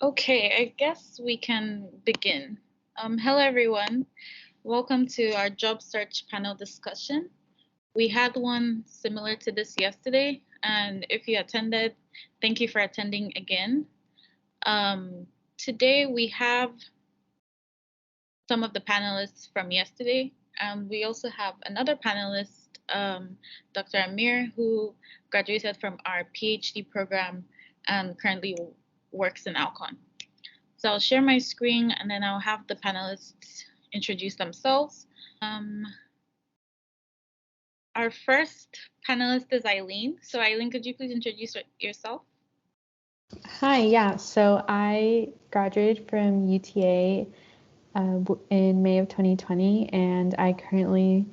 Okay, I guess we can begin. Hello, everyone. Welcome to our job search panel discussion. We had one similar to this yesterday, and if you attended, thank you for attending again. Today, we have some of the panelists from yesterday. We also have another panelist, Dr. Amir, who graduated from our PhD program and currently works in Alcon. So I'll share my screen and then I'll have the panelists introduce themselves. Our first panelist is Eileen. So Eileen, could you please introduce yourself? Hi, yeah. So I graduated from UTA in May of 2020, and I currently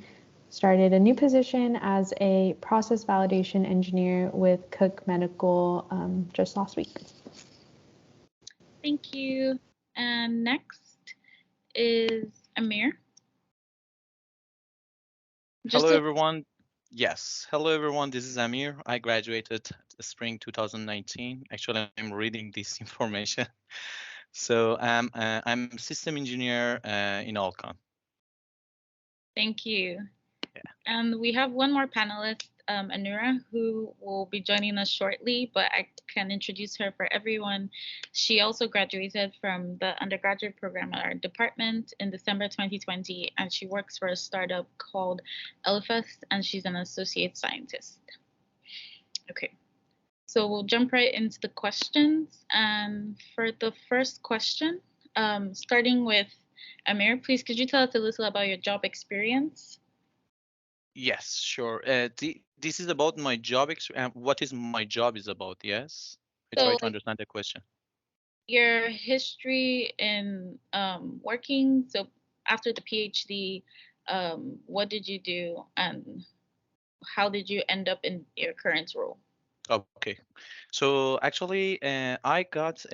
started a new position as a process validation engineer with Cook Medical just last week. Thank you. And next is Amir. Hello, everyone. Yes. Hello, everyone. This is Amir. I graduated spring 2019. Actually, I'm reading this information. So I'm system engineer in Alcon. Thank you. Yeah. And we have one more panelist, Anura, who will be joining us shortly, but I can introduce her for everyone. She also graduated from the undergraduate program at our department in December 2020, and she works for a startup called Elephas, and she's an associate scientist. Okay, so we'll jump right into the questions. And for the first question, starting with Amir, please could you tell us a little about your job experience? Yes, sure. This is about my job. What is my job is about? Yes, I try to understand the question. Your history in working. So after the PhD, what did you do, and how did you end up in your current role? Okay, so actually, I got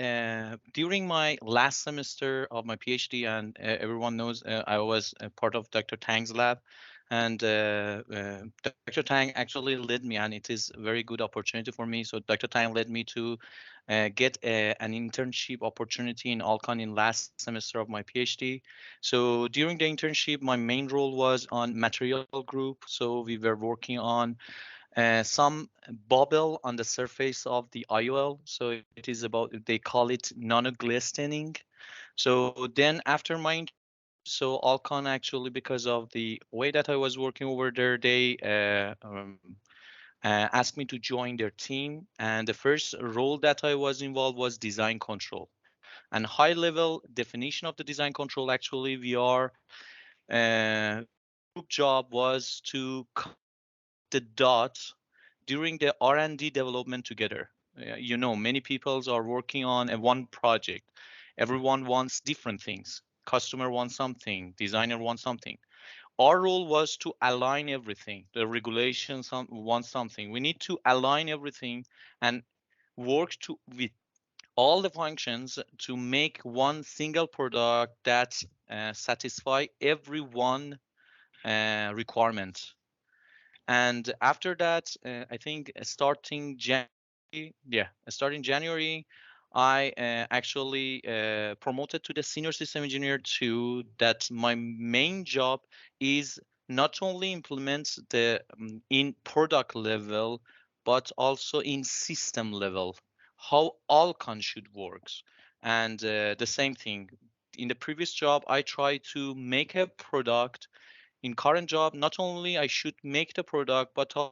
during my last semester of my PhD, and everyone knows I was a part of Dr. Tang's lab, and Dr. Tang actually led me, and it is a very good opportunity for me. So Dr. Tang led me to get an internship opportunity in Alcon in last semester of my PhD. So during the internship, my main role was on material group. So we were working on some bubble on the surface of the IOL. So it is about, they call it nanoglistening. So then after my so Alcon actually, because of the way that I was working over there, they asked me to join their team. And the first role that I was involved was design control. And high level definition of the design control, actually, we are group job was to the dots during the R&D development together. You know, many people are working on a one project. Everyone wants different things. Customer wants something, designer wants something. Our role was to align everything. The regulations want something. We need to align everything and work to with all the functions to make one single product that satisfy every one requirement. And after that, I think starting January, starting January, I actually promoted to the senior system engineer too. That my main job is not only implement the in product level, but also in system level, how Alcon should works. And the same thing in the previous job, I tried to make a product. In current job, not only I should make the product, but I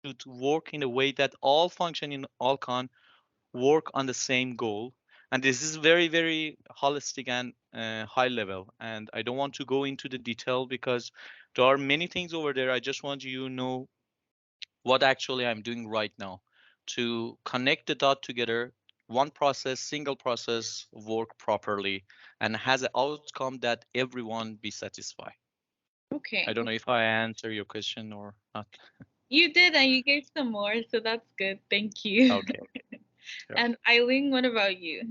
should work in a way that all function in Alcon work on the same goal. And this is very, very holistic and high level. And I don't want to go into the detail because there are many things over there. I just want you to know what actually I'm doing right now to connect the dot together. One process, single process work properly and has an outcome that everyone be satisfied. Okay. I don't know if I answer your question or not. You did, and you gave some more, so that's good. Thank you. Okay. Sure. And Eileen, what about you?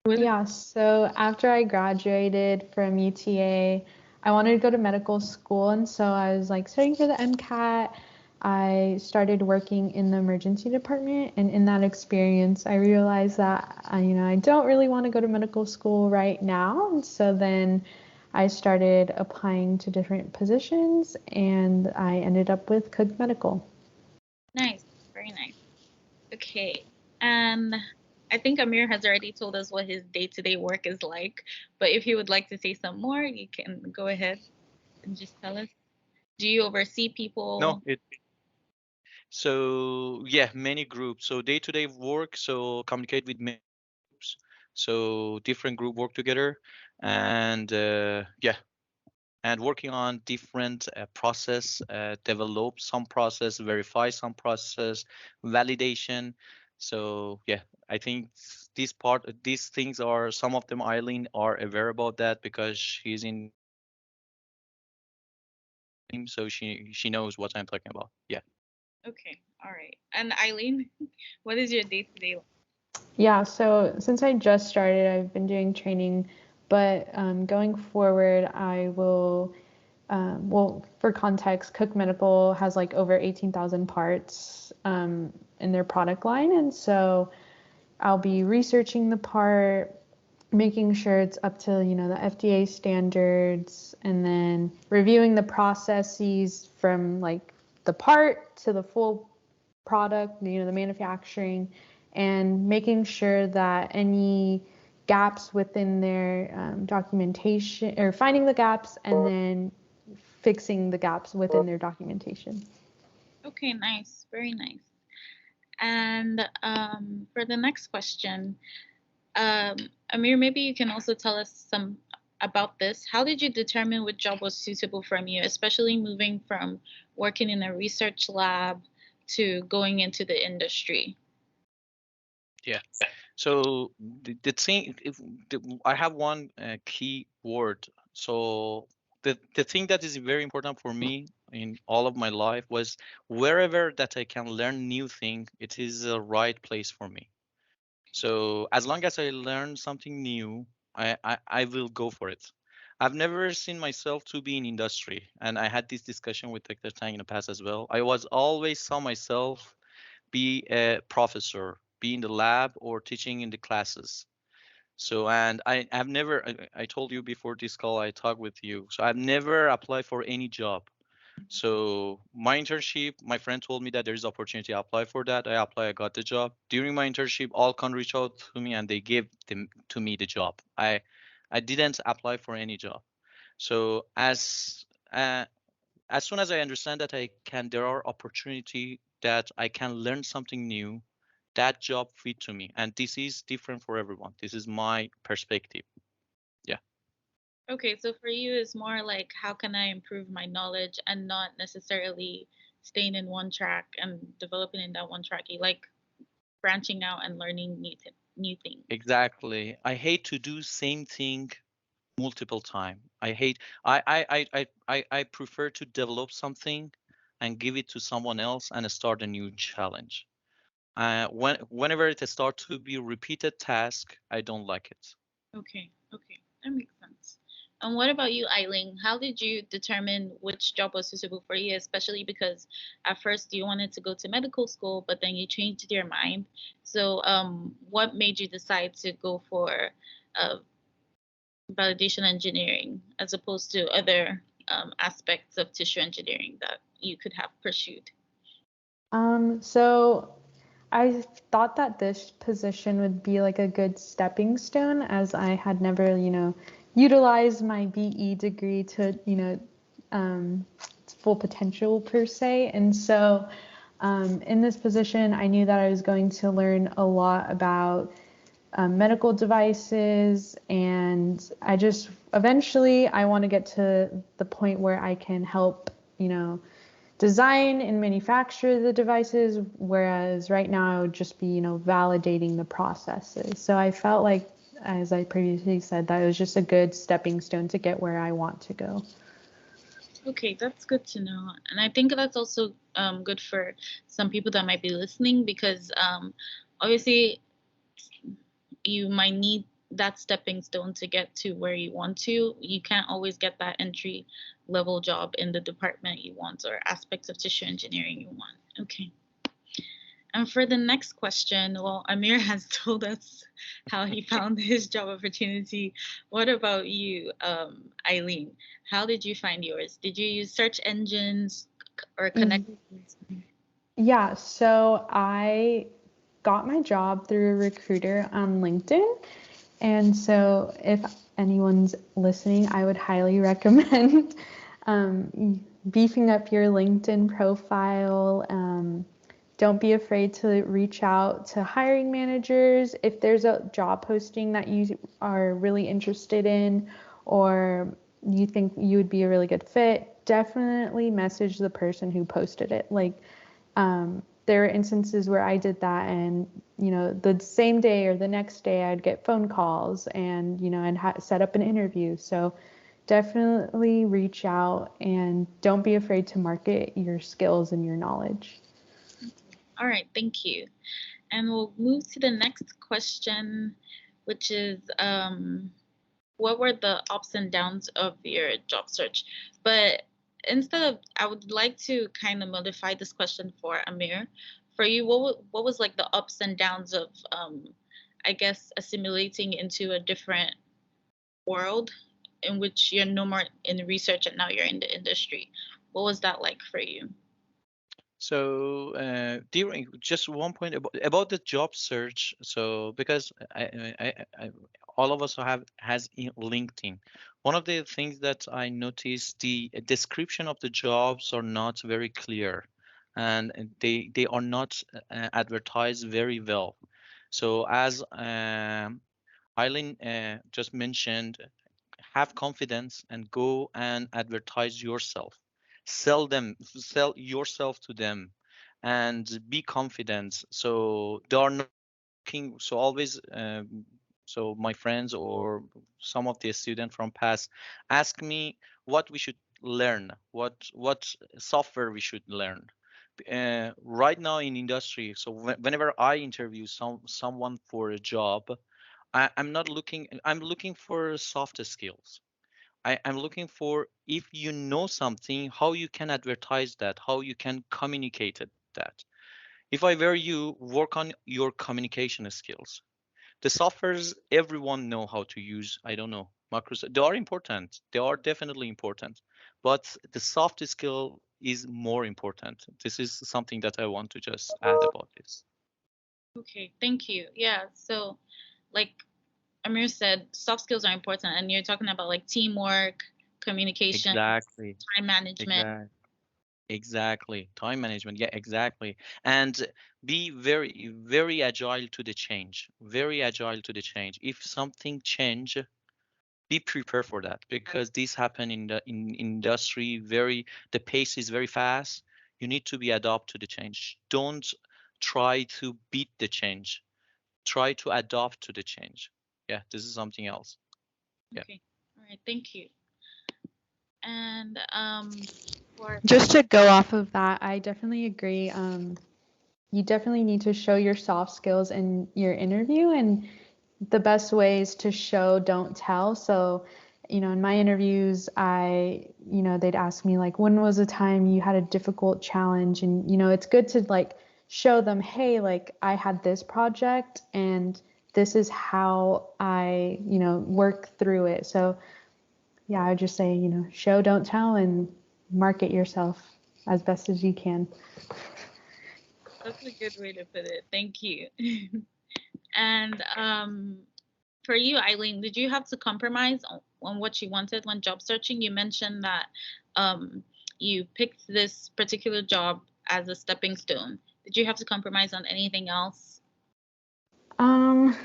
Yeah, so after I graduated from UTA, I wanted to go to medical school, and so I was like studying for the MCAT. I started working in the emergency department, and in that experience, I realized that I don't really want to go to medical school right now. And so then I started applying to different positions, and I ended up with Cook Medical. Nice, very nice. Okay, and I think Amir has already told us what his day-to-day work is like, but if you would like to say some more, you can go ahead and just tell us. Do you oversee No, people? so yeah, many groups. So day-to-day work, so communicate with many groups. So different group work together, and yeah, and working on different process, develop some process, verify some process, validation. So yeah, I think these things are, some of them Eileen are aware about that because she's in team, so she knows what I'm talking about. Yeah. Okay, all right. And Eileen, what is your day-to-day? Yeah, so since I just started, I've been doing training, but going forward, I will, well, for context, Cook Medical has like over 18,000 parts in their product line. And so I'll be researching the part, making sure it's up to, the FDA standards, and then reviewing the processes from like the part to the full product, the manufacturing, and making sure that any gaps within their documentation, or finding the gaps and then fixing the gaps within their documentation. Okay, nice, very nice. And for the next question, um, Amir, maybe you can also tell us some about this. How did you determine which job was suitable from you, especially moving from working in a research lab to going into the industry? Yeah. So the thing, I have one key word. So the thing that is very important for me in all of my life was wherever that I can learn new thing, it is the right place for me. So as long as I learn something new, I will go for it. I've never seen myself to be in industry, and I had this discussion with Dr. Tang in the past as well. I was always saw myself be a professor, be in the lab or teaching in the classes. So, and have never, I told you before this call, I talked with you. So I've never applied for any job. So my internship, my friend told me that there is opportunity. I apply for that. I apply, I got the job. During my internship, Alcon reached out to me and they gave them to me the job. I didn't apply for any job. So as soon as I understand that there are opportunity that I can learn something new, that job fit to me. And this is different for everyone. This is my perspective. Yeah. Okay, so for you, it's more like how can I improve my knowledge and not necessarily staying in one track and developing in that one track. You like branching out and learning new things. Exactly. I hate to do same thing multiple time. I prefer to develop something and give it to someone else and start a new challenge. Whenever it starts to be repeated task, I don't like it. Okay, okay, that makes sense. And what about you, Eileen? How did you determine which job was suitable for you, especially because at first you wanted to go to medical school, but then you changed your mind. So, what made you decide to go for uh, validation engineering as opposed to other aspects of tissue engineering that you could have pursued? So I thought that this position would be like a good stepping stone, as I had never, utilized my BE degree to, its full potential per se. And so in this position, I knew that I was going to learn a lot about medical devices, and I just eventually I want to get to the point where I can help, design and manufacture the devices, whereas right now I would just be, validating the processes. So I felt like, as I previously said, that it was just a good stepping stone to get where I want to go. Okay, that's good to know. And I think that's also good for some people that might be listening because obviously you might need that stepping stone to get to where you want to. You can't always get that entry level job in the department you want or aspects of tissue engineering you want. Okay. And for the next question, well, Amir has told us how he found his job opportunity. What about you, Eileen? How did you find yours? Did you use search engines or connections? Yeah, so I got my job through a recruiter on LinkedIn. And so if anyone's listening, I would highly recommend beefing up your LinkedIn profile. Don't be afraid to reach out to hiring managers. If there's a job posting that you are really interested in or you think you would be a really good fit, definitely message the person who posted it. Like, there are instances where I did that, and the same day or the next day I'd get phone calls, and I'd set up an interview. So definitely reach out and don't be afraid to market your skills and your knowledge. All right, thank you. And we'll move to the next question, which is what were the ups and downs of your job search? But I would like to kind of modify this question for Amir. For you, what was like the ups and downs of, I guess, assimilating into a different world in which you're no more in research and now you're in the industry? What was that like for you? So during just one point about the job search. So because all of us has LinkedIn. One of the things that I noticed, the description of the jobs are not very clear, and they are not advertised very well. So as Eileen just mentioned, have confidence and go and advertise yourself, sell yourself to them, and be confident. So they are not looking. So always so my friends or some of the students from past ask me what we should learn, what software we should learn. Right now in industry, so whenever I interview someone for a job, I'm not looking. I'm looking for soft skills. I'm looking for, if you know something, how you can advertise that, how you can communicate that. If I were you, work on your communication skills. The softwares everyone know how to use. I don't know. Macros, they are important. They are definitely important. But the soft skill is more important. This is something that I want to just add about this. Okay, thank you. Yeah, so like Amir said, soft skills are important, and you're talking about like teamwork, communication, Exactly. time management. Exactly. Exactly. Time management. Yeah, exactly. And be very, very agile to the change. Very agile to the change. If something change, be prepared for that, because this happen in the in industry. The pace is very fast. You need to be adapt to the change. Don't try to beat the change. Try to adapt to the change. Yeah, this is something else. Yeah. Okay, all right, thank you. And for Just to go off of that, I definitely agree. You definitely need to show your soft skills in your interview, and the best ways to show, don't tell. So, in my interviews, they'd ask me like, when was a time you had a difficult challenge? And, it's good to like show them, hey, like I had this project and this is how I, work through it. So, yeah, I would just say, show, don't tell, and market yourself as best as you can. that's a good way to put it. Thank you. And for you, Eileen, did you have to compromise on what you wanted when job searching? You mentioned that you picked this particular job as a stepping stone. Did you have to compromise on anything else? Um,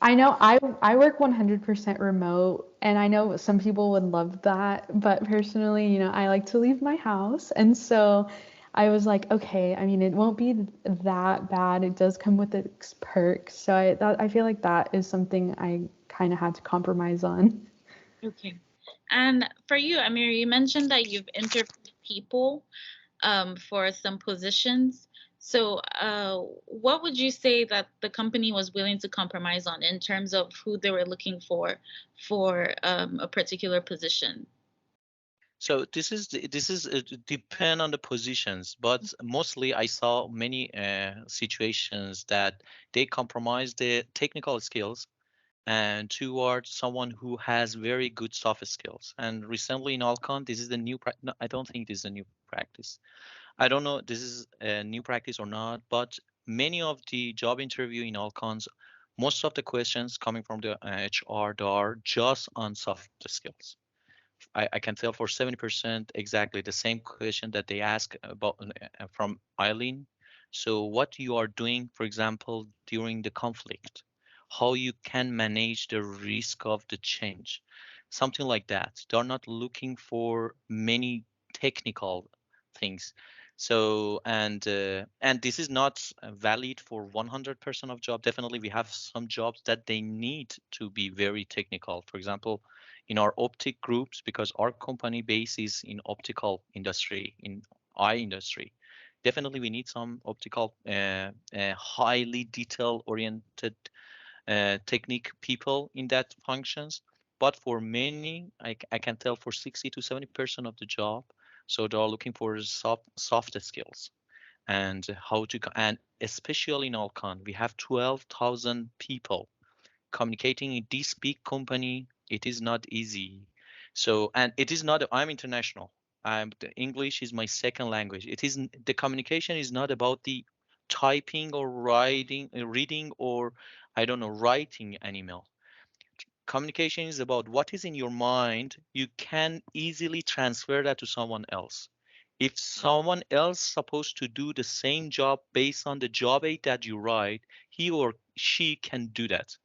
I know I work 100% remote, and I know some people would love that, but personally, I like to leave my house, and so I was like, okay, I mean, it won't be that bad. It does come with its perks, so I feel like that is something I kind of had to compromise on. Okay. And for you, Amir, you mentioned that you've interviewed people for some positions. So, what would you say that the company was willing to compromise on in terms of who they were looking for a particular position? So this is depend on the positions, but mostly I saw many situations that they compromise the technical skills and towards someone who has very good soft skills. And recently in Alcon, this is the new no, I don't think this is a new practice. I don't know this is a new practice or not, but many of the job interview in Alcons, most of the questions coming from the HR, they are just on soft skills. I can tell for 70% exactly the same question that they ask about from Eileen. So what you are doing, for example, during the conflict, how you can manage the risk of the change, something like that. They're not looking for many technical things. So and this is not valid for 100% of job. Definitely, we have some jobs that they need to be very technical. For example, in our optic groups, because our company base is in optical industry, in eye industry. Definitely, we need some optical, highly detail oriented technique people in that functions. But for many, I can tell for 60 to 70% of the job, so they are looking for soft skills and how to, and especially in Alcon, we have 12,000 people communicating in this big company. It is not easy. So and it is not, I'm international. The English is my second language. It is the communication is not about the typing or writing, reading, or I don't know, writing an email. Communication is about what is in your mind. You can easily transfer that to someone else. If someone else supposed to do the same job based on the job aid that you write, he or she can do that.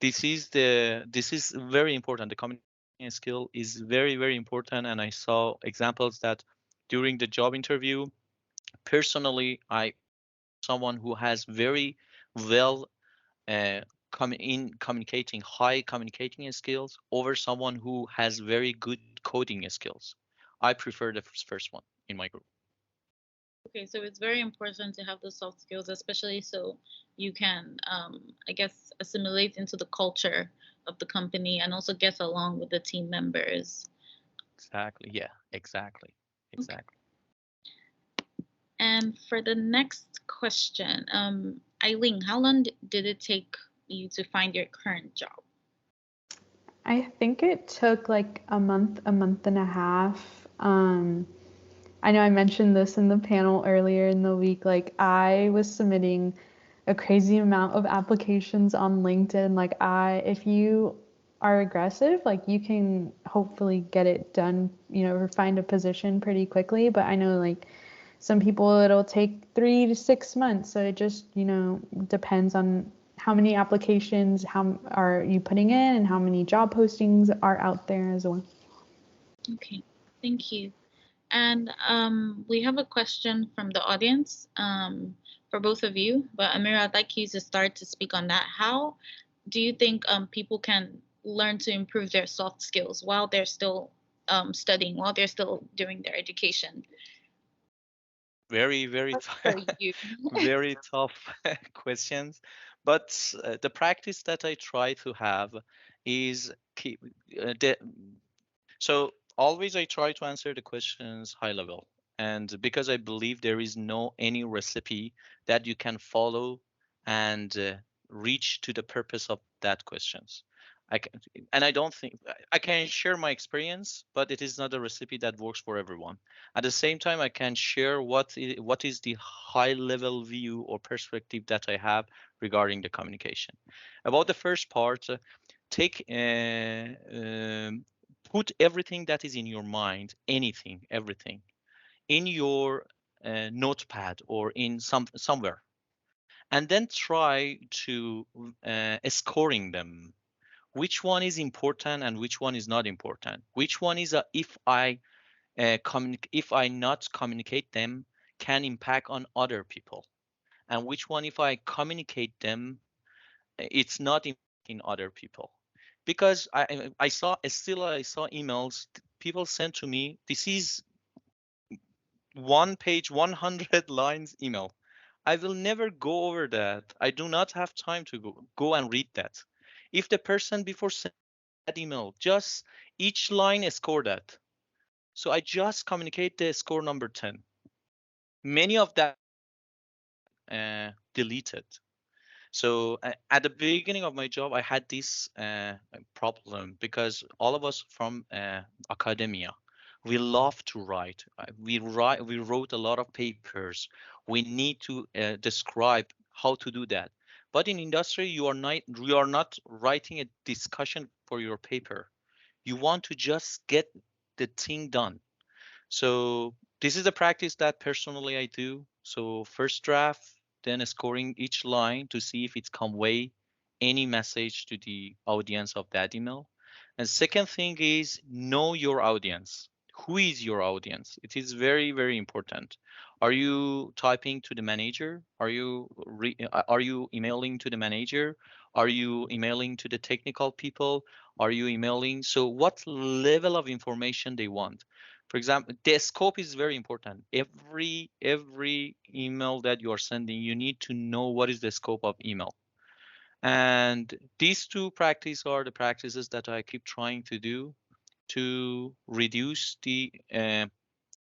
This is very important. The communication skill is very, very important, and I saw examples that during the job interview, personally, I prefer someone who has very well uh, in communicating, high communicating skills over someone who has very good coding skills. I prefer the first one in my group. Okay, so it's very important to have the soft skills, especially so you can, I guess, assimilate into the culture of the company and also get along with the team members. Exactly. Yeah. Exactly. Okay. Exactly. And for the next question, Eileen, how long did it take you to find your current job? I think it took like a month and a half. I know I mentioned this in the panel earlier in the week. Like, I was submitting a crazy amount of applications on LinkedIn. If you are aggressive, like, you can hopefully get it done, or find a position pretty quickly. But I know, like, some people it'll take 3 to 6 months. So it just, depends on how many applications how are you putting in and how many job postings are out there as well. Okay, thank you. And we have a question from the audience for both of you. But Amira, I'd like you to start to speak on that. How do you think people can learn to improve their soft skills while they're still studying, while they're still doing their education? Very, very, For you. very tough questions. But the practice that I try to have is keep so always I try to answer the questions high level. And because I believe there is no any recipe that you can follow and reach to the purpose of that questions. I can, and I don't think I can share my experience, but it is not a recipe that works for everyone. At the same time, I can share what is the high level view or perspective that I have regarding the communication. About the first part, take put everything that is in your mind, anything, everything, in your notepad or in somewhere, and then try to scoring them. Which one is important and which one is not important? Which one is if I not communicate them can impact on other people, and which one if I communicate them it's not impacting other people. Because I saw emails people sent to me. This is one page 100 lines email. I will never go over that. I do not have time to go and read that. If the person before sending that email just each line score that, So I just communicate the score number 10. Many of that deleted. So at the beginning of my job, I had this problem because all of us from academia, we love to write. We wrote a lot of papers. We need to describe how to do that. But in industry, you are not writing a discussion for your paper. You want to just get the thing done. So this is a practice that personally I do. So first draft, then scoring each line to see if it convey any message to the audience of that email. And second thing is know your audience. Who is your audience? It is very, very important. Are you typing to the manager? Are you emailing to the manager? Are you emailing to the technical people? Are you emailing? So what level of information they want? For example, the scope is very important. Every email that you are sending, you need to know what is the scope of email. And these two practices are the practices that I keep trying to do to reduce the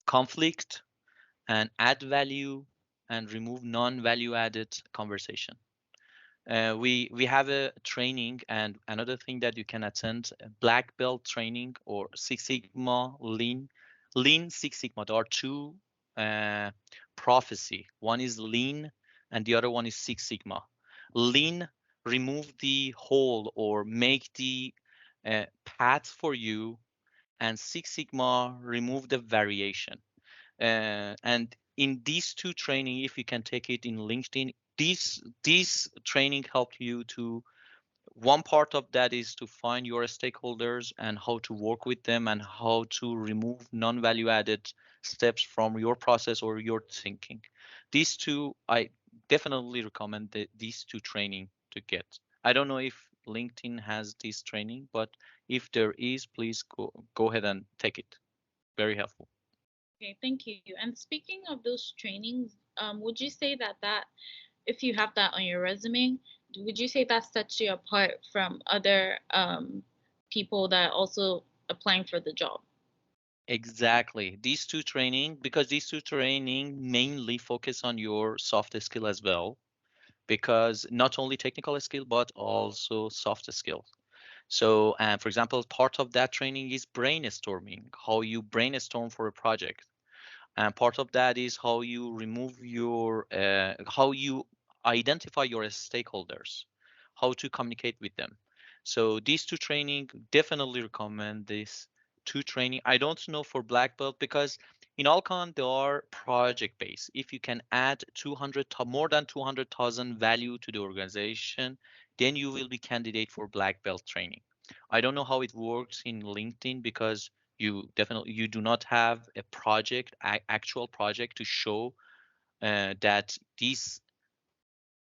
conflict and add value and remove non-value added conversation. We have a training, and another thing that you can attend, black belt training or Six Sigma, Lean Six Sigma. There are two uh, prophecy. One is Lean, and the other one is Six Sigma. Lean remove the hole or make the path for you, and Six Sigma remove the variation. And in these two training, if you can take it in LinkedIn, these training help you to, one part of that is to find your stakeholders and how to work with them and how to remove non-value added steps from your process or your thinking. These two, I definitely recommend these two training to get. I don't know if LinkedIn has this training, but if there is, please go ahead and take it. Very helpful. Okay, thank you. And speaking of those trainings, would you say that if you have that on your resume, would you say that sets you apart from other people that also applying for the job? Exactly. Because these two training mainly focus on your soft skill as well, because not only technical skill, but also soft skill. So, for example, part of that training is brainstorming, how you brainstorm for a project. And part of that is how you identify your stakeholders, how to communicate with them. So these two training, definitely recommend this two training. I don't know for black belt because in Alcon they are project based. If you can add more than 200,000 value to the organization, then you will be candidate for black belt training. I don't know how it works in LinkedIn because you do not have a actual project to show that this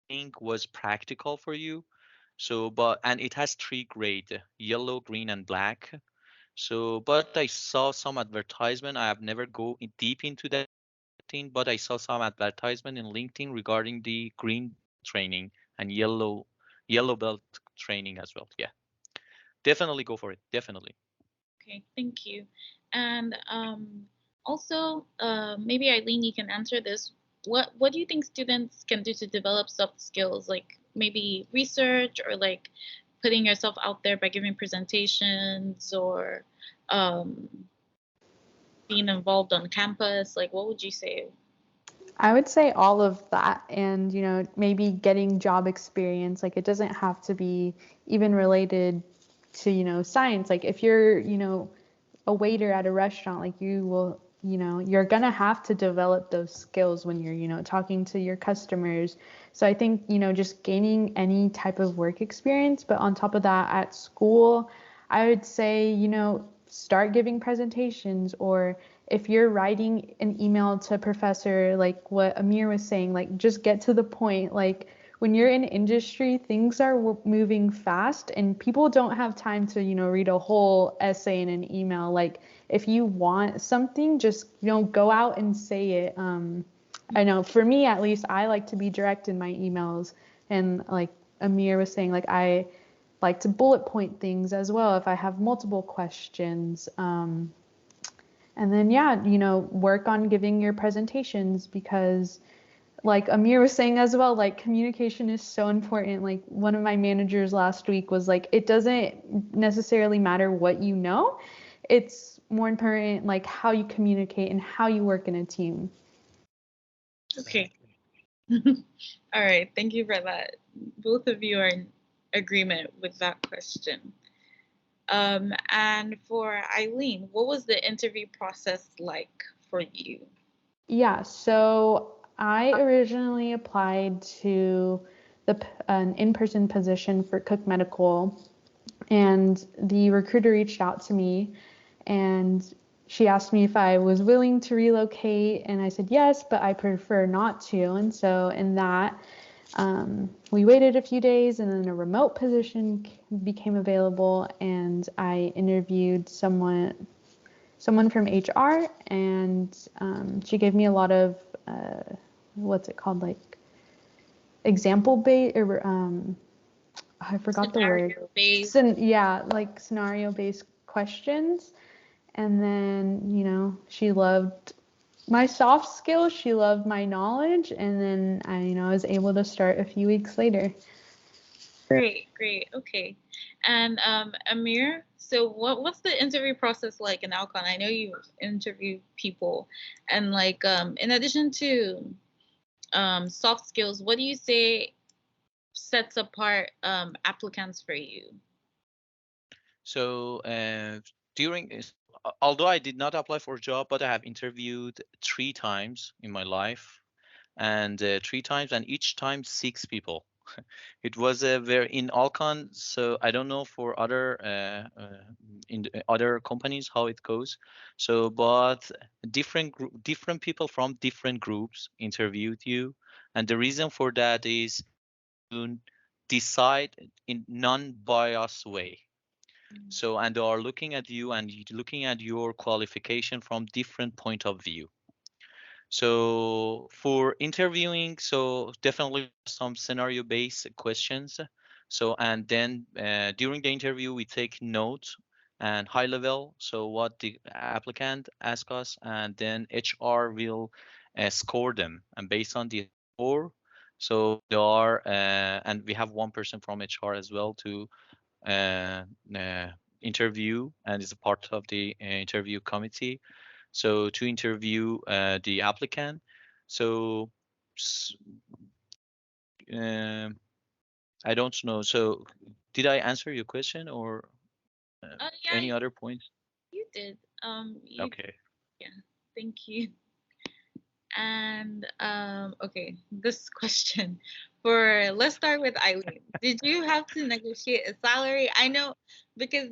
thing was practical for you. So but and it has three grade: yellow, green, and black. So but I saw some advertisement. I have never deep into that thing, but I saw some advertisement in LinkedIn regarding the green belt training and yellow belt training as well. Yeah, definitely go for it, definitely. Okay, thank you. And also, maybe Eileen, you can answer this. What do you think students can do to develop soft skills, like maybe research or like putting yourself out there by giving presentations or um, being involved on campus? Like, what would you say? I would say all of that and, maybe getting job experience. Like it doesn't have to be even related to, science. Like if you're, a waiter at a restaurant, like you will, you're gonna have to develop those skills when you're, talking to your customers. So I think, just gaining any type of work experience, but on top of that, at school, I would say, start giving presentations, or if you're writing an email to a professor, like what Amir was saying, like just get to the point. Like when you're in industry, things are moving fast and people don't have time to, read a whole essay in an email. Like if you want something, just, go out and say it. I know for me, at least, I like to be direct in my emails. And like Amir was saying, like I like to bullet point things as well if I have multiple questions. And then, yeah, work on giving your presentations because, like Amir was saying as well, like communication is so important. Like one of my managers last week was like, it doesn't necessarily matter what you know, it's more important like how you communicate and how you work in a team. Okay. All right. Thank you for that. Both of you are in agreement with that question. And for Eileen, what was the interview process like for you? Yeah, so I originally applied to an in-person position for Cook Medical, and the recruiter reached out to me and she asked me if I was willing to relocate, and I said yes, but I prefer not to. And so in that, we waited a few days, and then a remote position became available, and I interviewed someone from HR, and she gave me a lot of what's it called, like example based, or I forgot the word. Scenario based. Yeah, like scenario based questions. And then, she loved my soft skills, she loved my knowledge, and then I was able to start a few weeks later. Great, great. Okay. And Amir, so what's the interview process like in Alcon? I know you interview people, and like in addition to soft skills, what do you say sets apart applicants for you? So during, although I did not apply for a job, but I have interviewed 3 times in my life, and 3 times, and each time 6 people. It was a very in Alcon, so I don't know for other other companies how it goes. So, but different people from different groups interviewed you, and the reason for that is to decide in non-biased way. So, and they are looking at you and looking at your qualification from different point of view. So for interviewing, so definitely some scenario based questions. So and then during the interview we take notes and high level. So what the applicant asks us, and then HR will score them, and based on the score, so there are and we have one person from HR as well to uh, uh, interview, and is a part of the interview committee, so to interview the applicant. So s- um, I don't know. So did I answer your question, or Yeah, any other points? you did. You Okay. Yeah. Thank you. And okay, this question for let's start with Eileen. Did you have to negotiate a salary? I know because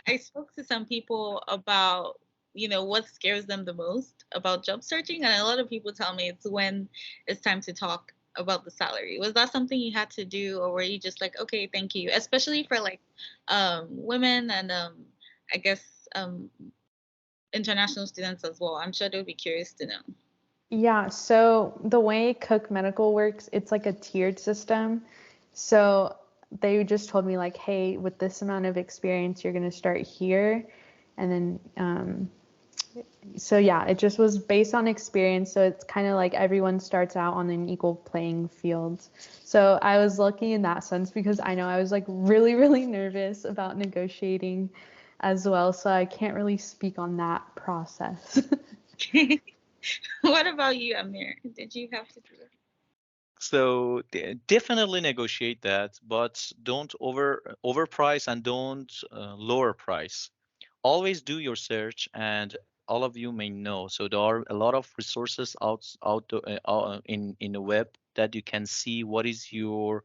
I spoke to some people about what scares them the most about job searching, and a lot of people tell me it's when it's time to talk about the salary. Was that something you had to do, or were you just like, okay, thank you, especially for like women and I guess um international students as well? I'm sure they'll be curious to know. Yeah, so the way Cook Medical works, it's like a tiered system. So they just told me like, hey, with this amount of experience, you're gonna start here, and then so yeah, it just was based on experience. So it's kind of like everyone starts out on an equal playing field. So I was lucky in that sense because I know I was like really, really nervous about negotiating as well. So I can't really speak on that process. What about you, Amir? Did you have to do that? So definitely negotiate that, but don't overprice, and don't lower price. Always do your search, and all of you may know, so there are a lot of resources in the web that you can see what is your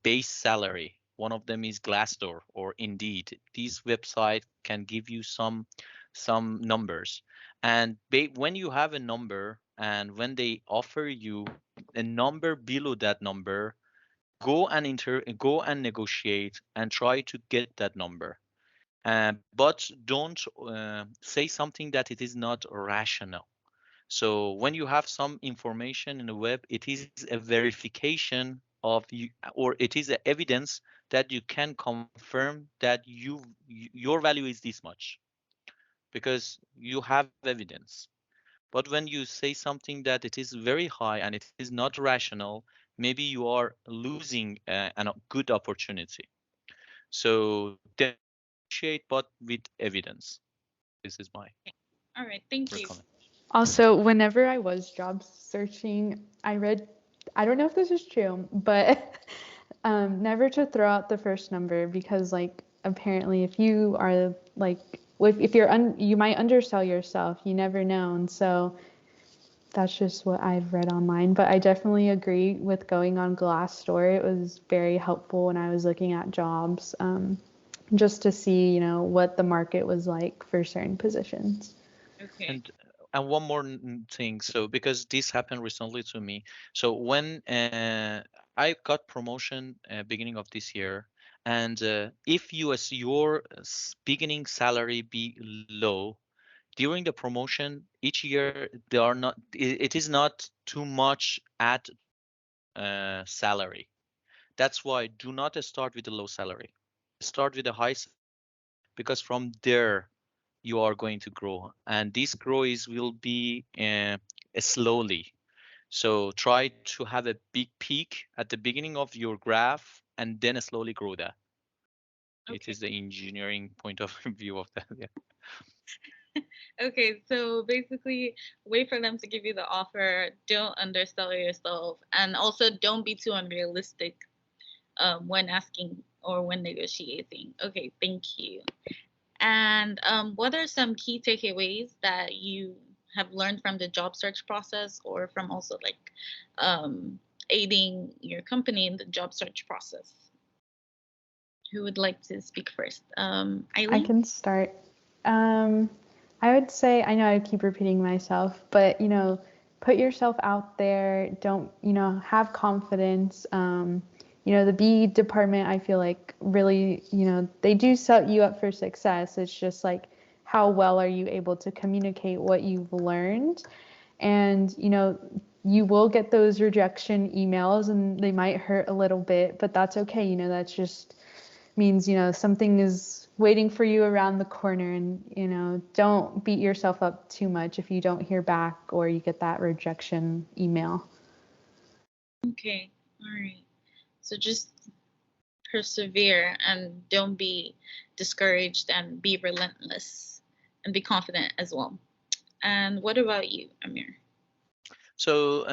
base salary. One of them is Glassdoor or Indeed. These websites can give you some numbers, and when you have a number and when they offer you a number below that number, go and negotiate and try to get that number. But don't say something that it is not rational. So when you have some information in the web, it is a verification of you, or it is a evidence that you can confirm that your value is this much. because you have evidence. But when you say something that it is very high and it is not rational, maybe you are losing a good opportunity. So definitely negotiate, but with evidence. This is my All right, thank you. recommendation. Also, whenever I was job searching, I don't know if this is true, but never to throw out the first number because, like, apparently, if you are like, if you're you might undersell yourself. You never know, and so that's just what I've read online. But I definitely agree with going on Glassdoor. It was very helpful when I was looking at jobs, just to see, what the market was like for certain positions. Okay. And one more thing. So because this happened recently to me. So when I got promotion beginning of this year, and if you as your beginning salary be low during the promotion each year, they are not. It is not too much add to your salary. That's why do not start with a low salary. Start with a high salary because from there you are going to grow, and this grow is will be slowly. So try to have a big peak at the beginning of your graph and then slowly grow that. It Okay. is the engineering point of view of that. Yeah. Okay, so basically, wait for them to give you the offer. Don't undersell yourself, and also don't be too unrealistic when asking or when negotiating. Okay, thank you. And what are some key takeaways that you have learned from the job search process, or from also like aiding your company in the job search process? Who would like to speak first? I Eileen? can start. Um, I would say, I know I keep repeating myself, but put yourself out there. Don't, have confidence. The B department, I feel like really, they do set you up for success. It's just like, how well are you able to communicate what you've learned? And, you will get those rejection emails and they might hurt a little bit, but that's okay. That's just means something is waiting for you around the corner, and don't beat yourself up too much if you don't hear back or you get that rejection email. Okay, all right. So just persevere and don't be discouraged, and be relentless and be confident as well. And what about you, Amir? So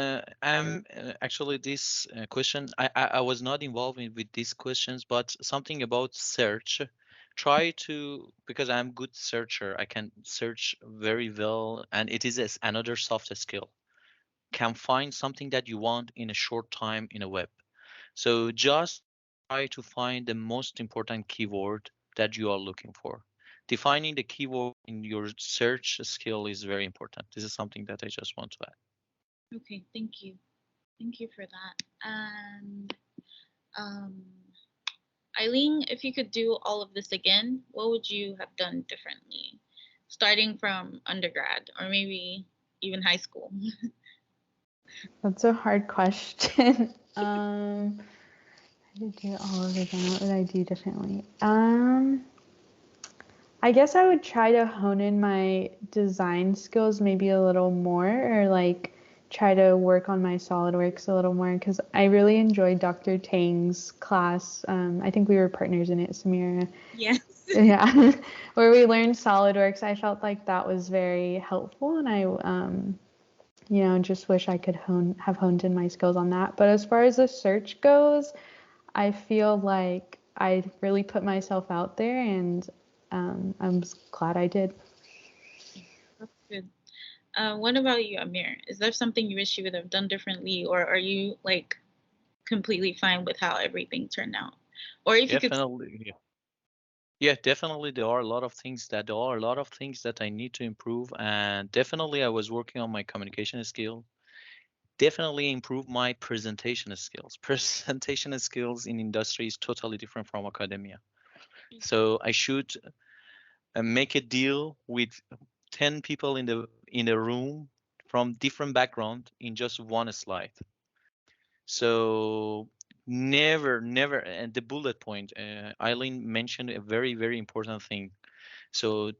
I'm actually this question. I was not involved with these questions, but something about search. Try to because I'm good searcher. I can search very well, and it is another soft skill. Can find something that you want in a short time in a web. So just try to find the most important keyword that you are looking for. Defining the keyword in your search skill is very important. This is something that I just want to add. Okay, thank you. Thank you for that. And um, Eileen, if you could do all of this again, what would you have done differently? Starting from undergrad or maybe even high school. That's a hard question. I did do all of it again. What would I do differently? I guess I would try to hone in my design skills maybe a little more, or like try to work on my SolidWorks a little more, because I really enjoyed Dr. Tang's class. I think we were partners in it, Samira. Yes. Yeah, where we learned SolidWorks. I felt like that was very helpful, and I, just wish I could have honed in my skills on that. But as far as the search goes, I feel like I really put myself out there, and I'm glad I did. That's good. What about you, Amir? Is there something you wish you would have done differently, or are you like completely fine with how everything turned out? Or if you could. Definitely, yeah. Yeah, definitely there are a lot of things that I need to improve, and definitely I was working on my communication skill. Definitely improve my presentation skills. Presentation skills in industry is totally different from academia. So I should make a deal with 10 people in the room from different background in just one slide. So never, and the bullet point, Eileen mentioned a very important thing. So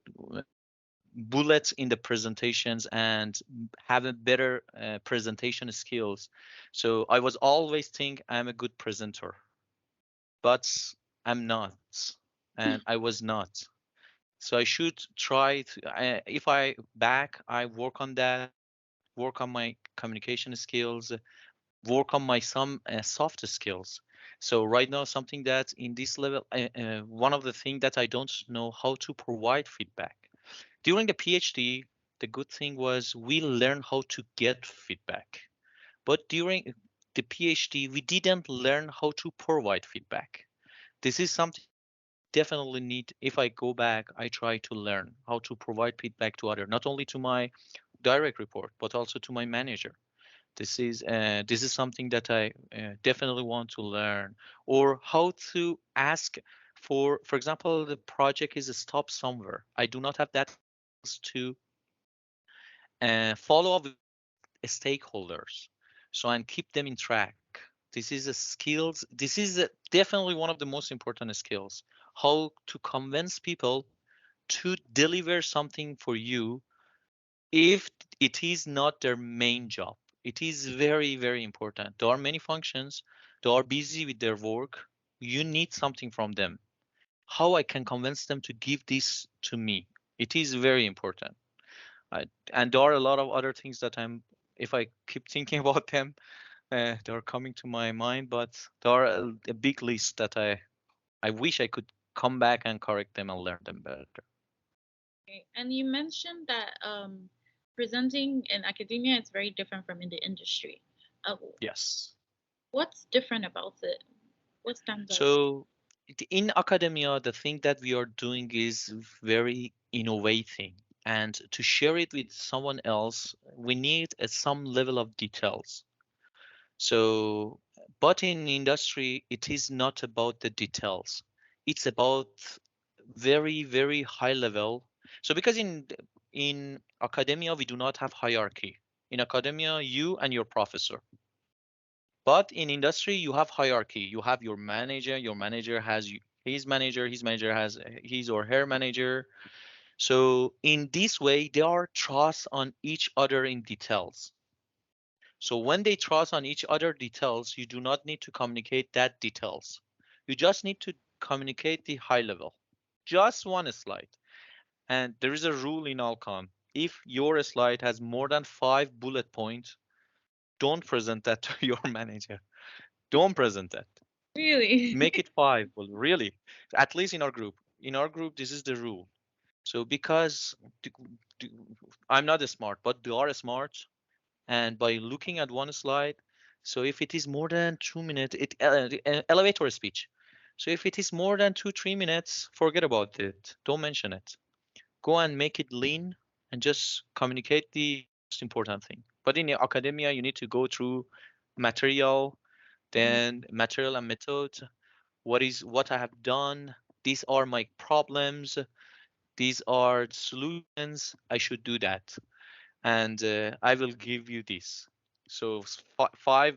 bullets in the presentations and have a better presentation skills. So I was always think I'm a good presenter, but I'm not, and I was not. So I should try to, if I back, I work on that, work on my communication skills, work on my some soft skills. So right now, something that in this level, one of the things that I don't know how to provide feedback. During the PhD, the good thing was we learned how to get feedback. But during the PhD, we didn't learn how to provide feedback. This is something definitely need. If I go back, I try to learn how to provide feedback to other, not only to my direct report, but also to my manager. This is something that I definitely want to learn, or how to ask for example, the project is stopped somewhere. I do not have that skills to follow up with stakeholders, so and keep them in track. This is a skills. This is definitely one of the most important skills. How to convince people to deliver something for you if it is not their main job. It is very, very important. There are many functions. They are busy with their work. You need something from them. How I can convince them to give this to me. It is very important. And there are a lot of other things that if I keep thinking about them, they are coming to my mind. But there are a big list that I wish I could come back and correct them and learn them better. Okay. And you mentioned that presenting in academia is very different from in the industry. Uh, Yes. what's different about it? What stands out? So in academia, the thing that we are doing is very innovating. And to share it with someone else, we need some level of details. So, but in industry, it is not about the details. It's about very, very high level. So because in academia, we do not have hierarchy. In academia, you and your professor. But in industry, you have hierarchy. You have your manager. Your manager has his manager. His manager has his or her manager. So in this way, they are trust on each other in details. So when they trust on each other details, you do not need to communicate that details. You just need to communicate the high level. Just one slide. And there is a rule in Alcon. If your slide has more than 5 bullet points, don't present that to your manager. Don't present that. Really? Make it 5. Well, really, at least in our group. In our group, this is the rule. So because I'm not smart, but they are smart, and by looking at one slide, so if it is more than 2 minutes, elevator speech. So if it is more than 2 3 minutes, forget about it. Don't mention it. Go and make it lean and just communicate the most important thing. But in academia, you need to go through material, Mhm. then material and method. What I have done? These are my problems. These are solutions. I should do that, and I will give you this. So five,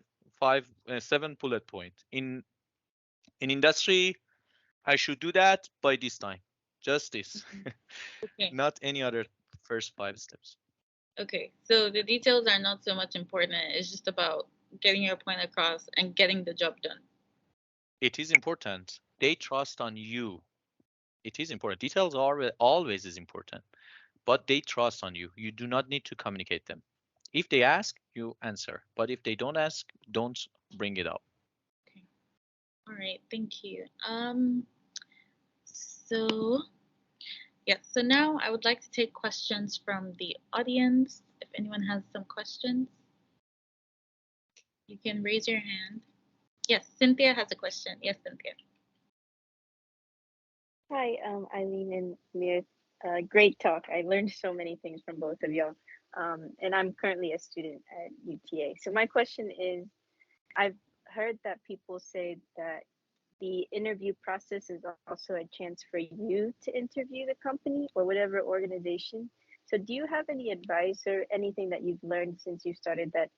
7 bullet point. In industry, I should do that by this time. Just this, Mhm. Okay. not any other first 5 steps. Okay. So the details are not so much important. It's just about getting your point across and getting the job done. It is important. They trust on you. It is important. Details are always is important, but they trust on you. You do not need to communicate them. If they ask, you answer. But if they don't ask, don't bring it up. Okay. All right. Thank you. So yeah. So now I would like to take questions from the audience. If anyone has some questions, you can raise your hand. Yes, Cynthia has a question. Yes, Cynthia. Hi, Eileen and Mir. Great talk. I learned so many things from both of y'all. And I'm currently a student at UTA. So my question is, I've heard that people say that the interview process is also a chance for you to interview the company or whatever organization. So do you have any advice or anything that you've learned since you started that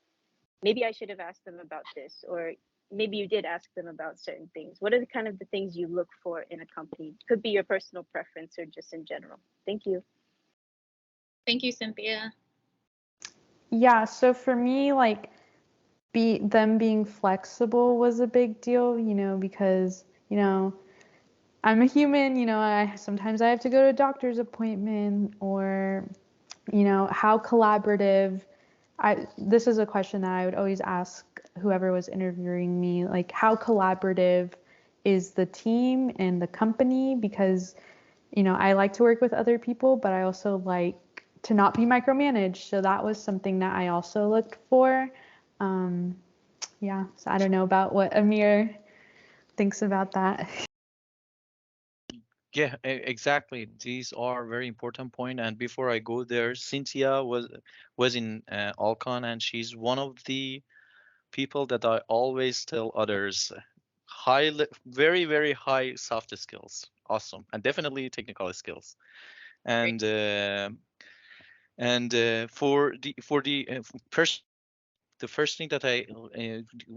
maybe I should have asked them about this, or maybe you did ask them about certain things? What are the kind of the things you look for in a company? Could be your personal preference or just in general. Thank you. Thank you, Cynthia. Yeah, so for me, like them being flexible was a big deal, because, I'm a human, sometimes I have to go to a doctor's appointment, or, how collaborative. This is a question that I would always ask whoever was interviewing me, like how collaborative is the team and the company? Because, I like to work with other people, but I also like to not be micromanaged. So that was something that I also looked for. Yeah, so I don't know about what Amir thinks about that. Yeah, exactly. These are very important point. And before I go there, Cynthia was in Alcon, and she's one of the people that I always tell others very, very high soft skills. Awesome. And definitely technical skills. Great. And for the person, the first thing that I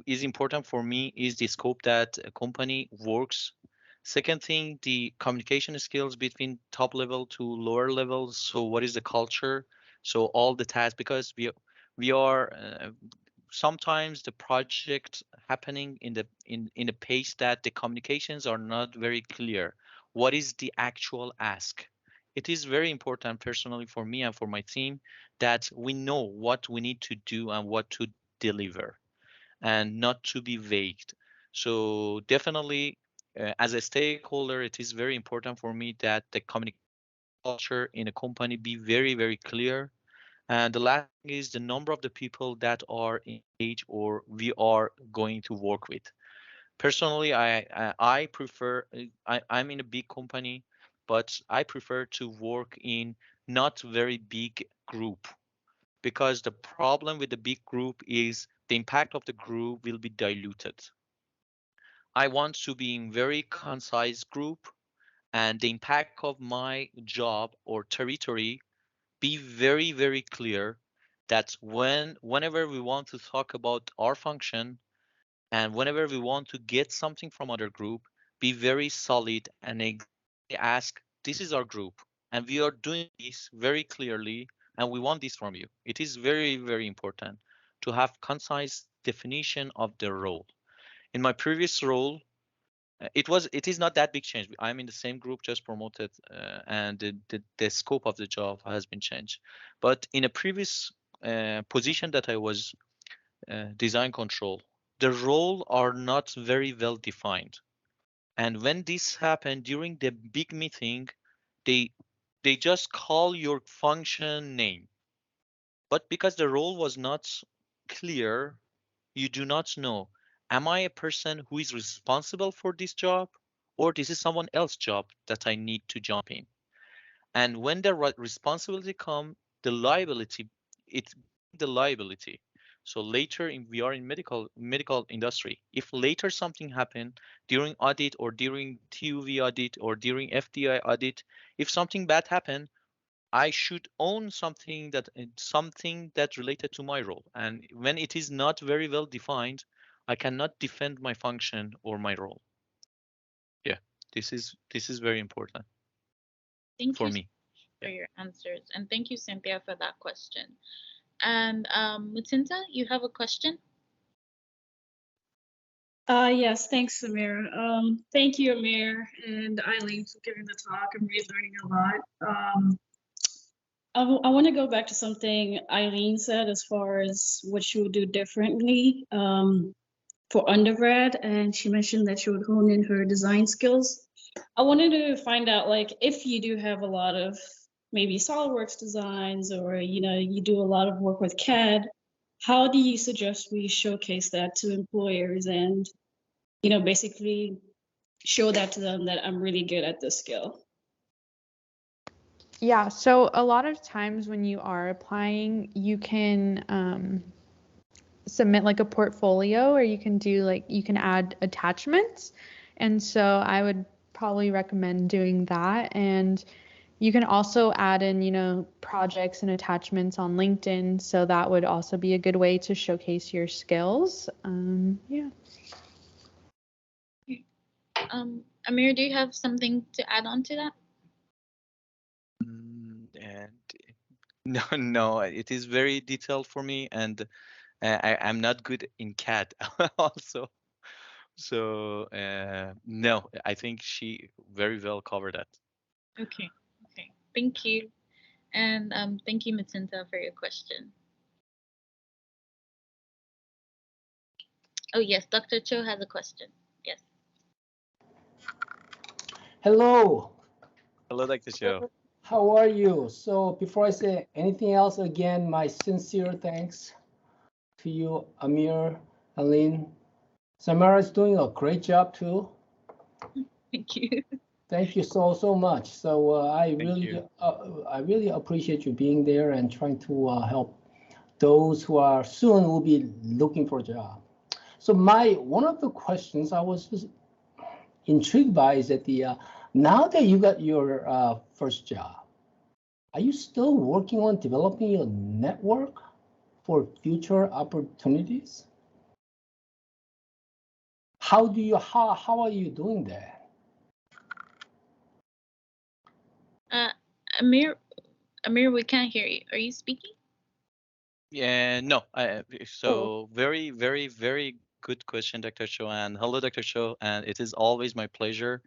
is important for me is the scope that a company works. Second thing, the communication skills between top level to lower levels. So what is the culture? So all the tasks, because we are sometimes the project happening in a pace that the communications are not very clear. What is the actual ask? It is very important personally for me and for my team that we know what we need to do and what to deliver, and not to be vague. So definitely, as a stakeholder, it is very important for me that the communication culture in a company be very, very clear. And the last thing is the number of the people that are engaged or we are going to work with. Personally, I prefer, I'm in a big company, but I prefer to work in not very big group, because the problem with the big group is the impact of the group will be diluted. I want to be in very concise group, and the impact of my job or territory be very, very clear, that whenever we want to talk about our function and whenever we want to get something from other group, be very solid and exactly ask, this is our group and we are doing this very clearly and we want this from you. It is very, very important to have concise definition of the role. In my previous role, it is not that big change. I'm in the same group, just promoted, and the scope of the job has been changed. But in a previous position that I was, design control, the role are not very well defined. And when this happened during the big meeting, they they just call your function name. But because the role was not clear, you do not know, am I a person who is responsible for this job, or this is someone else's job that I need to jump in? And when the responsibility come, the liability, it's the liability. So later, we are in medical industry. If later something happened during audit or during TUV audit or during FDI audit, if something bad happened, I should own something that related to my role. And when it is not very well defined, I cannot defend my function or my role. Yeah, this is very important Thank for you me. for Yeah. your answers, and thank you, Cynthia, for that question. And Mutinta, you have a question? Yes, thanks, Samir. Thank you, Amir and Eileen, for giving the talk. I'm really learning a lot. I want to go back to something Eileen said as far as what she would do differently for undergrad, and she mentioned that she would hone in her design skills. I wanted to find out, like, if you do have a lot of maybe SolidWorks designs, or you do a lot of work with CAD, how do you suggest we showcase that to employers and basically show that to them that I'm really good at this skill? Yeah, so a lot of times when you are applying, you can submit like a portfolio, or you can do like you can add attachments. And so I would probably recommend doing that. And you can also add in, projects and attachments on LinkedIn. So that would also be a good way to showcase your skills. Yeah. Amir, do you have something to add on to that? And No, no, it is very detailed for me, and I'm not good in CAD also. So no, I think she very well covered that. Okay. Okay. Thank you. And thank you, Matinta, for your question. Oh, yes, Dr. Cho has a question. Yes. Hello, Hello, Dr. Cho. how are you? So before I say anything else, again, my sincere thanks to you, Amir, Aline. Samara is doing a great job too. Thank you. Thank you so much. So Thank you. I really appreciate you being there and trying to help those who are soon will be looking for a job. So my one of the questions I was just intrigued by is that the now that you got your first job, are you still working on developing your network for future opportunities? How are you doing that? Uh, Amir, Amir, we can't hear you. Are you speaking? Yeah, no. Oh, So very, very, very good question, Dr. Cho, and hello, Dr. Cho, and it is always my pleasure.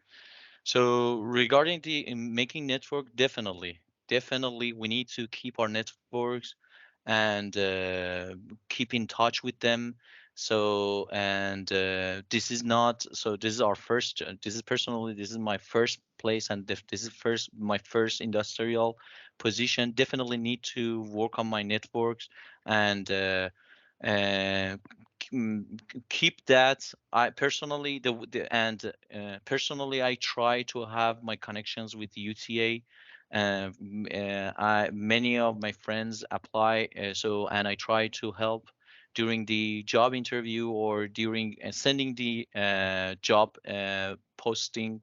So regarding the making network, definitely we need to keep our networks and keep in touch with them. So and this is not so this is our first this is personally this is my first place, and this is first my first industrial position. Definitely need to work on my networks and uh, keep that. I personally personally I try to have my connections with UTA. Many of my friends apply, so and I try to help during the job interview or during sending the job posting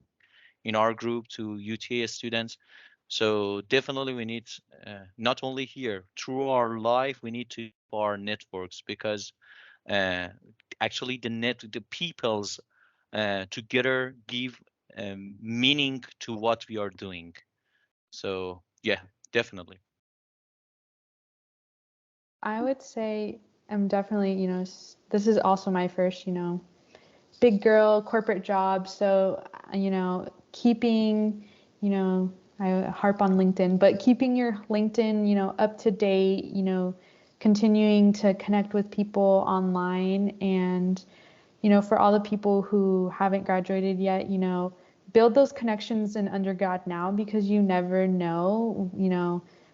in our group to UTA students. So definitely we need not only here through our life we need to keep our networks, because uh, actually the peoples together give meaning to what we are doing. So yeah, definitely. I would say I'm definitely, this is also my first, big girl corporate job. So, keeping, I harp on LinkedIn, but keeping your LinkedIn, up to date, continuing to connect with people online and, for all the people who haven't graduated yet, build those connections in undergrad now because you never know,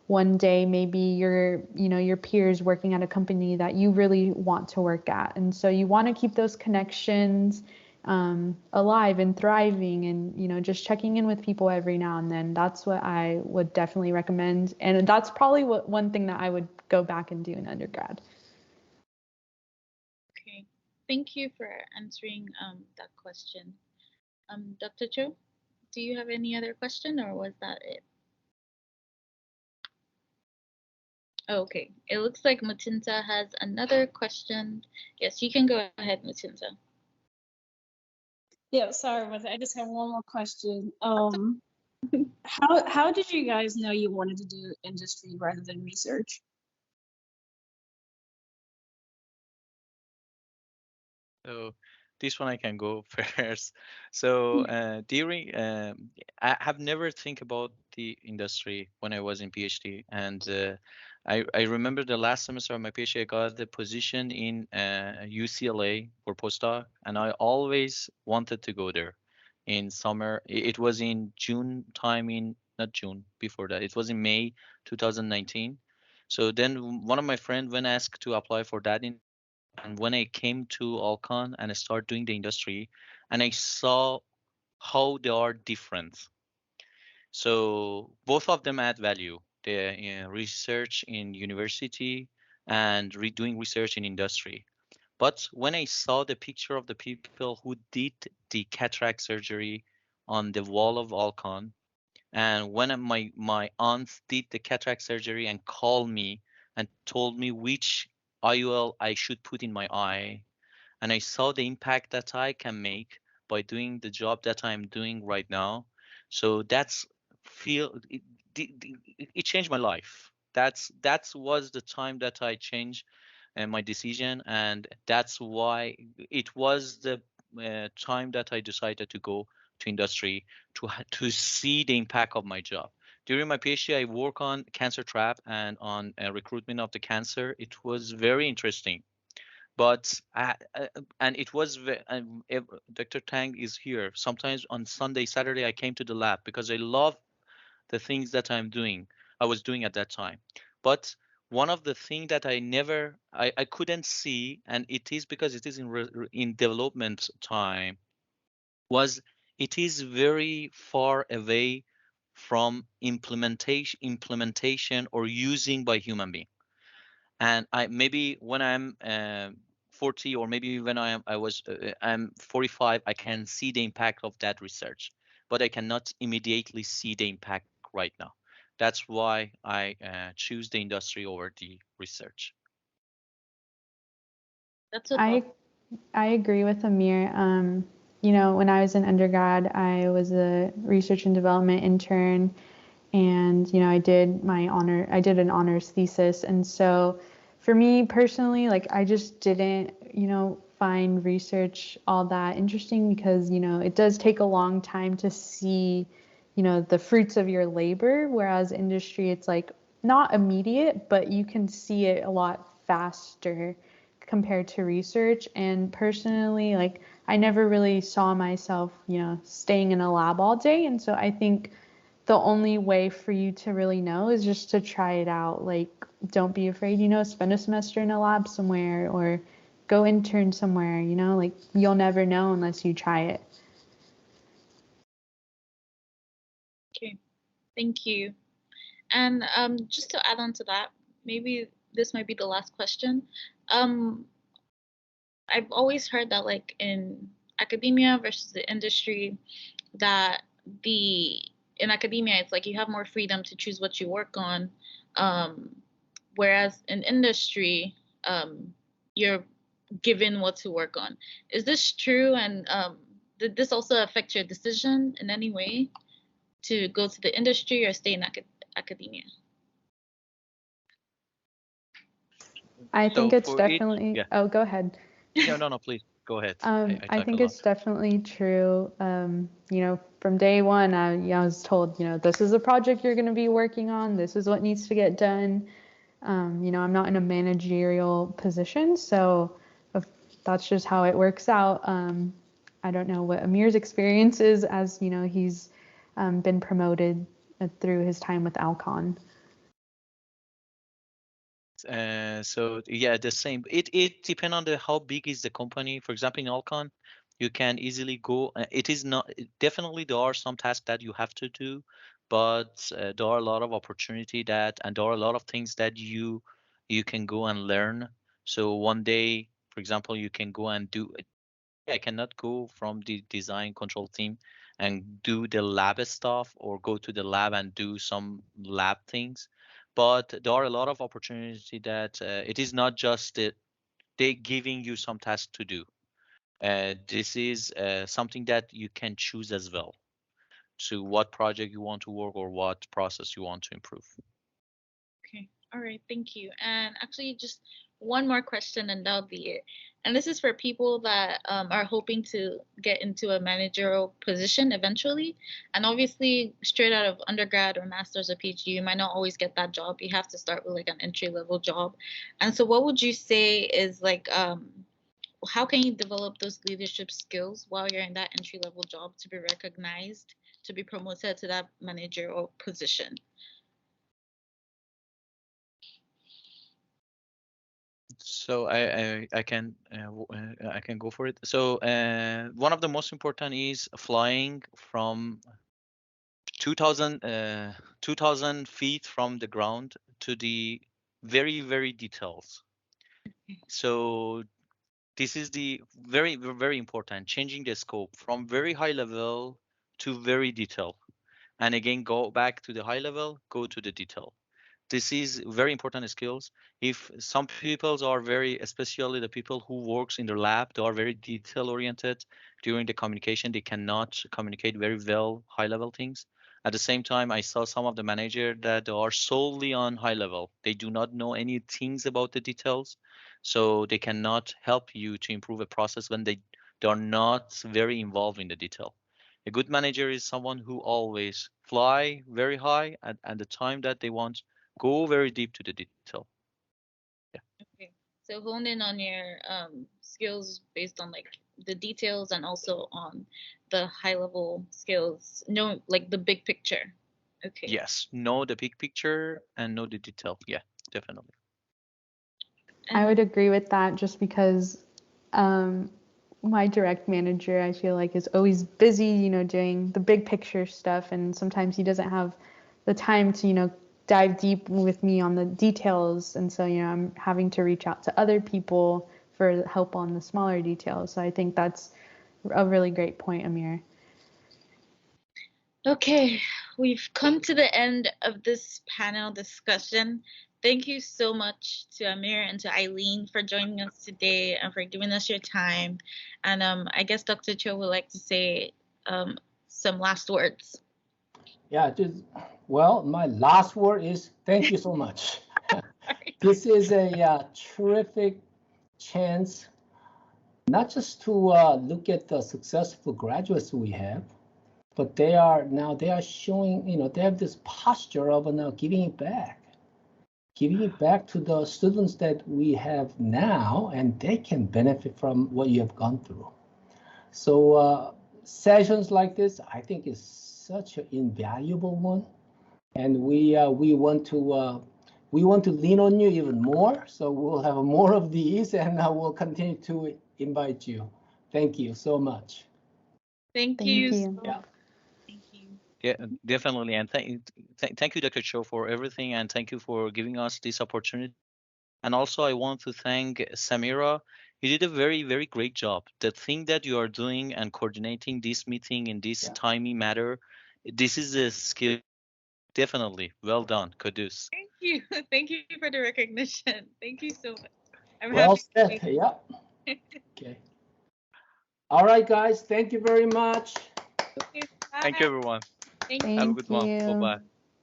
one day maybe your peers working at a company that you really want to work at. And so you want to keep those connections alive and thriving and, just checking in with people every now and then. That's what I would definitely recommend. And that's probably one thing that I would go back and do in undergrad. okay. Thank you for answering that question. Dr. Cho, do you have any other question or was that it? Oh, okay. It looks like Matinta has another question. Yes, you can go ahead, Matinta. Yeah, sorry about that. I just have one more question. How did you guys know you wanted to do industry rather than research? So this one I can go first. So during I have never think about the industry when I was in PhD, and I remember the last semester of my PhD I got the position in UCLA for postdoc, and I always wanted to go there in summer. It was in June time, in not June, before that it was in May 2019. So then one of my friends when asked to apply for that in, and when I came to Alcon and I started doing the industry, and I saw how they are different. So both of them add value. The research in university and doing research in industry. But when I saw the picture of the people who did the cataract surgery on the wall of Alcon, and when my aunt did the cataract surgery and called me and told me which IOL I should put in my eye, and I saw the impact that I can make by doing the job that I'm doing right now. So that's feel it, it changed my life. That's was the time that I changed my decision, and that's why it was the time that I decided to go to industry to see the impact of my job. During my PhD, I work on cancer trap and on recruitment of the cancer. It was very interesting, but and it was Dr. Tang is here. Sometimes on Sunday, Saturday, I came to the lab because I love the things that I was doing at that time. But one of the things that I couldn't see, and it is because it is in development time, was it is very far away from implementation or using by human being. And I maybe when I'm 40, or maybe when I'm 45, I can see the impact of that research, but I cannot immediately see the impact right now. That's why I choose the industry over the research. That's a I thought. I agree with Amir. You know, when I was in undergrad, I was a research and development intern, and you know, I did an honors thesis, and so for me personally, like I just didn't, you know, find research all that interesting because, you know, it does take a long time to see, you know, the fruits of your labor, whereas industry, it's like not immediate, but you can see it a lot faster compared to research. And personally, like I never really saw myself, you know, staying in a lab all day. And so I think the only way for you to really know is just to try it out. Like, don't be afraid, you know, spend a semester in a lab somewhere or go intern somewhere, you know, like you'll never know unless you try it. Okay, thank you. And just to add on to that, maybe this might be the last question. Um, I've always heard that like in academia versus the industry, that the in academia it's like you have more freedom to choose what you work on, um, whereas in industry, you're given what to work on. Is this true? And did this also affect your decision in any way to go to the industry or stay in academia? I think So it's for each, yeah, definitely, oh, go ahead. no, no, no, please go ahead. I I talk a think lot. it's definitely true. You know, from day one, I was told, you know, this is a project you're going to be working on. This is what needs to get done. You know, I'm not in a managerial position, so if that's just how it works out. I don't know what Amir's experience is, as you know, he's been promoted through his time with Alcon. So yeah, the same. It depends on the how big is the company. For example, in Alcon, you can easily go. It is not definitely there are some tasks that you have to do, but there are a lot of opportunity that, and there are a lot of things that you can go and learn. So one day, for example, you can go and do. I cannot go from the design control team and do the lab stuff or go to the lab and do some lab things. But there are a lot of opportunity that it is not just that they giving you some task to do. This is something that you can choose as well to what project you want to work or what process you want to improve. Okay. All right. Thank you. And actually, just one more question, and that'll be it. And this is for people that are hoping to get into a managerial position eventually. And obviously, straight out of undergrad or master's or PhD, you might not always get that job. You have to start with like an entry level job. And so, what would you say is like, how can you develop those leadership skills while you're in that entry level job to be recognized, to be promoted to that managerial position? So I can go for it. So one of the most important is flying from 2000 2000 feet from the ground to the very details. So this is the very important, changing the scope from very high level to very detail, and again go back to the high level, go to the detail. This is very important skills. If some people are very, especially the people who works in the lab, they are very detail oriented during the communication, they cannot communicate very well high level things. At the same time, I saw some of the manager that are solely on high level. They do not know any things about the details, so they cannot help you to improve a process when they are not very involved in the detail. A good manager is someone who always fly very high at the time that they want go very deep to the detail. Yeah. Okay. So hone in on your skills based on like the details and also on the high level skills. No, like the big picture. Okay. Yes, know the big picture and know the detail. Yeah, definitely. I would agree with that just because my direct manager, I feel like, is always busy, doing the big picture stuff. And sometimes he doesn't have the time to, dive deep with me on the details. And so, I'm having to reach out to other people for help on the smaller details. So I think that's a really great point, Amir. Okay, we've come to the end of this panel discussion. Thank you so much to Amir and to Eileen for joining us today and for giving us your time. And I guess Dr. Cho would like to say some last words. Yeah, well, my last word is thank you so much. This is a terrific chance, not just to look at the successful graduates we have, but they are showing, they have this posture of now giving it back to the students that we have now, and they can benefit from what you have gone through. So sessions like this, I think, is such an invaluable one, and we want to lean on you even more. So we'll have more of these, and we'll continue to invite you. Thank you so much. Thank you. Yeah. Thank you. Yeah, definitely. And thank you, Dr. Cho, for everything, and thank you for giving us this opportunity. And also, I want to thank Samira. You did a very, very great job. The thing that you are doing and coordinating this meeting in this timely matter, this is a skill. Definitely. Well done. Kudos. Thank you. Thank you for the recognition. Thank you so much. I'm Well happy. said. Yeah. Okay. All right, guys. Thank you very much. Okay, Thank you, everyone. Thank Have a good one. you. Bye-bye.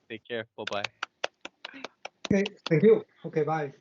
Take care. Bye-bye. Okay, thank you. Okay, bye.